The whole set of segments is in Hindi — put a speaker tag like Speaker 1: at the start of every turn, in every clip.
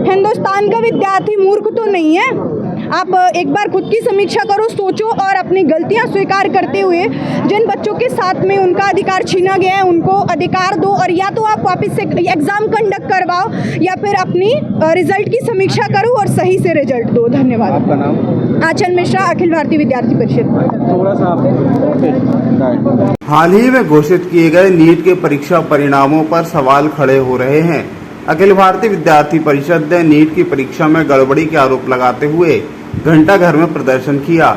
Speaker 1: हिंदुस्तान का विद्यार्थी मूर्ख तो नहीं है। आप एक बार खुद की समीक्षा करो, सोचो और अपनी गलतियां स्वीकार करते हुए जिन बच्चों के साथ में उनका अधिकार छीना गया है उनको अधिकार दो, और या तो आप वापस से एग्जाम कंडक्ट करवाओ या फिर अपनी रिजल्ट की समीक्षा करो और सही से रिजल्ट दो। धन्यवाद।
Speaker 2: आपका नाम?
Speaker 1: आंचल मिश्रा, अखिल भारतीय विद्यार्थी परिषद।
Speaker 2: थोड़ा सा आप
Speaker 3: हाल ही में घोषित किए गए नीट के परीक्षा परिणामों पर सवाल खड़े हो रहे हैं। अखिल भारतीय विद्यार्थी परिषद ने नीट की परीक्षा में गड़बड़ी के आरोप लगाते हुए घंटाघर में प्रदर्शन किया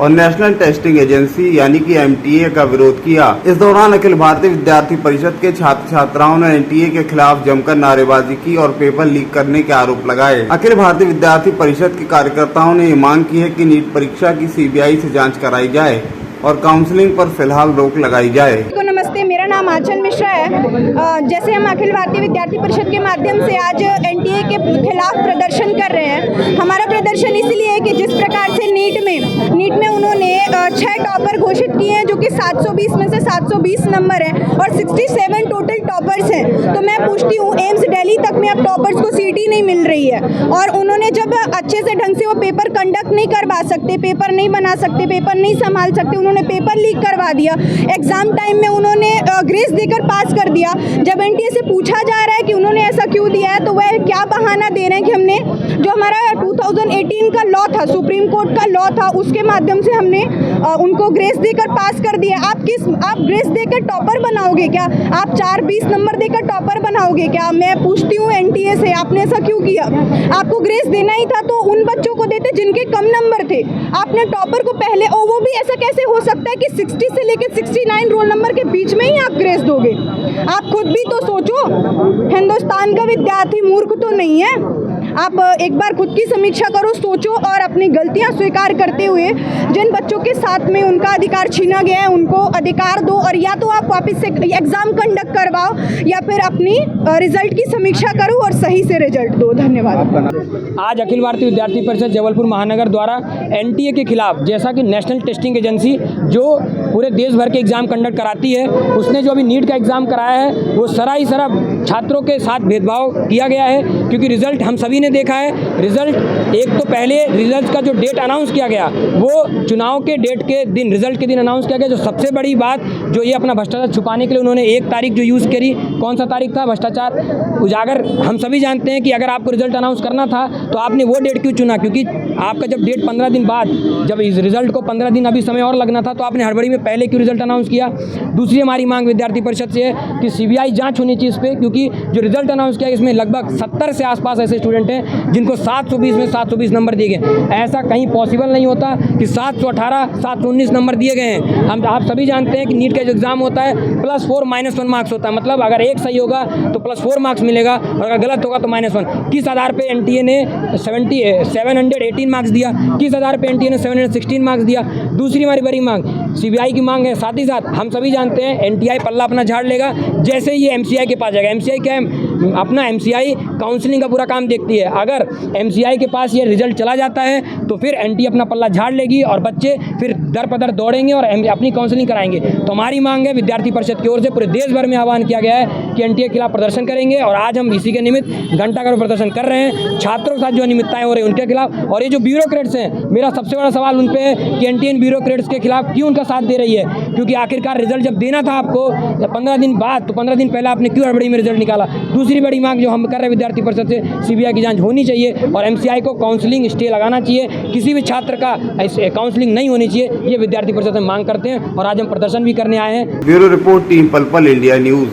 Speaker 3: और नेशनल टेस्टिंग एजेंसी यानी कि एनटीए का विरोध किया। इस दौरान अखिल भारतीय विद्यार्थी परिषद के छात्र छात्राओं ने एनटीए के खिलाफ जमकर नारेबाजी की और पेपर लीक करने के आरोप लगाए। अखिल भारतीय विद्यार्थी परिषद के कार्यकर्ताओं ने मांग की है कि नीट परीक्षा की सीबीआई से जाँच कराई जाए और काउंसलिंग पर फिलहाल रोक लगाई जाए।
Speaker 1: नमस्ते, मेरा नाम आंचल मिश्रा है। जैसे हम अखिल भारतीय विद्यार्थी परिषद के माध्यम से आज एनटीए के खिलाफ प्रदर्शन कर रहे हैं। हमारा प्रदर्शन इसलिए है कि जिस प्रकार से नीट में उन्होंने 6 टॉपर घोषित किए हैं जो कि 720 में से 720 नंबर है और 67 टोटल टॉपर्स हैं। तो मैं पूछती हूँ, एम्स दिल्ली तक में अब टॉपर्स को सीट ही नहीं मिल रही है और उन्होंने जब अच्छे से ढंग से वो पेपर कंडक्ट नहीं करवा सकते, पेपर नहीं बना सकते, पेपर नहीं संभाल सकते, उन्होंने पेपर लीक करवा दिया। एग्जाम टाइम में उन्होंने ग्रेस देकर पास कर दिया। जब एनटीए से पूछा जा रहा है कि उन्होंने ऐसा क्यों दिया है तो वह क्या बहाना दे रहे हैं कि हमने जो हमारा 2018 का लॉ था, सुप्रीम कोर्ट का लॉ था, उसके माध्यम से हमने उनको ग्रेस देकर पास कर दिया। आप ग्रेस देकर टॉपर बनाओगे क्या? आप 4-20 नंबर देकर टॉपर बनाओगे क्या? मैं पूछती हूँ एनटीए से, आपने ऐसा क्यों किया? आपको ग्रेस देना ही था तो उन बच्चों को देते जिनके कम नंबर थे। आपने टॉपर को पहले, और वो भी ऐसा कैसे हो सकता है कि 60 से लेकर 69 रोल नंबर के बीच में ही आप ग्रेस दोगे? आप खुद भी तो सोचो। हिंदुस्तान का विद्यार्थी मूर्ख तो नहीं है। आप एक बार खुद की समीक्षा करो, सोचो और अपनी गलतियां स्वीकार करते हुए जिन बच्चों के साथ में उनका अधिकार छीना गया है उनको अधिकार दो, और या तो आप वापस से एग्जाम कंडक्ट करवाओ या फिर अपनी रिजल्ट की समीक्षा करो और सही से रिजल्ट दो। धन्यवाद।
Speaker 4: आज अखिल भारतीय विद्यार्थी परिषद जबलपुर महानगर द्वारा एनटीए के खिलाफ, जैसा कि नेशनल टेस्टिंग एजेंसी जो पूरे देश भर के एग्जाम कंडक्ट कराती है, उसने जो अभी नीट का एग्जाम कराया है वो सरासर छात्रों के साथ भेदभाव किया गया है। क्योंकि रिजल्ट हम सभी ने देखा है। रिजल्ट एक तो पहले रिजल्ट का जो डेट अनाउंस किया गया वो चुनाव के डेट के दिन, रिजल्ट के दिन अनाउंस किया गया। जो सबसे बड़ी बात जो ये अपना भ्रष्टाचार छुपाने के लिए उन्होंने एक तारीख जो यूज़ करी, कौन सा तारीख था? भ्रष्टाचार उजागर। हम सभी जानते हैं कि अगर आपको रिजल्ट अनाउंस करना था तो आपने वो डेट क्यों चुना? क्योंकि आपका जब डेट 15 दिन बाद, जब इस रिजल्ट को 15 दिन अभी समय और लगना था, तो आपने हड़बड़ी में पहले क्यों रिजल्ट अनाउंस किया? दूसरी हमारी मांग विद्यार्थी परिषद से है कि सीबीआई जांच होनी चाहिए इस पर, क्योंकि जो रिजल्ट अनाउंस किया इसमें लगभग 70 से आसपास ऐसे स्टूडेंट हैं जिनको 720 में 720 नंबर दिए गए। ऐसा कहीं पॉसिबल नहीं होता कि 718, 719 नंबर दिए गए हैं। हम आप सभी जानते हैं कि नीट का जो एग्जाम होता है +4 -1 मार्क्स होता है। मतलब अगर एक सही होगा तो +4 मार्क्स मिलेगा और अगर गलत होगा तो -1। किस आधार पे एनटीए ने 718 मार्क्स दिया? किस आधार पे एनटीए ने 716 मार्क्स दिया? दूसरी हमारी बड़ी मांग सीबीआई की मांग है। साथ ही साथ हम सभी जानते हैं एनटीआई पल्ला अपना झाड़ लेगा जैसे ये एमसीआई के पास जाएगा। एमसीआई क्या है? अपना एमसीआई काउंसलिंग का पूरा काम देखती है। अगर एमसीआई के पास ये रिजल्ट चला जाता है तो फिर एनटीए अपना पल्ला झाड़ लेगी और बच्चे फिर दर पदर दौड़ेंगे और अपनी काउंसलिंग कराएंगे। तो हमारी मांग है, विद्यार्थी परिषद की ओर से पूरे देश भर में आह्वान किया गया है कि एनटीए के खिलाफ प्रदर्शन करेंगे और आज हम इसी के निमित्त घंटाघर प्रदर्शन कर रहे हैं। छात्रों के साथ जो अनियमितताएं हो रही है उनके खिलाफ, और ये जो ब्यूरोक्रेट्स हैं, मेरा सबसे बड़ा सवाल उन पे है कि एनटीए ब्यूरोक्रेट्स के खिलाफ क्यों उनका साथ दे रही है? क्योंकि आखिरकार रिजल्ट जब देना था आपको 15 दिन बाद, तो 15 दिन पहले आपने क्यों हड़बड़ी में रिजल्ट निकाला? दूसरी बड़ी मांग जो हम कर रहे हैं विद्यार्थी परिषद से, सीबीआई की जांच होनी चाहिए और एमसीआई को काउंसलिंग स्टे लगाना चाहिए। किसी भी छात्र का काउंसलिंग नहीं होनी चाहिए, ये विद्यार्थी परिषद से मांग करते हैं और आज हम प्रदर्शन भी करने आए हैं।
Speaker 3: ब्यूरो रिपोर्ट, टीम पल पल इंडिया न्यूज।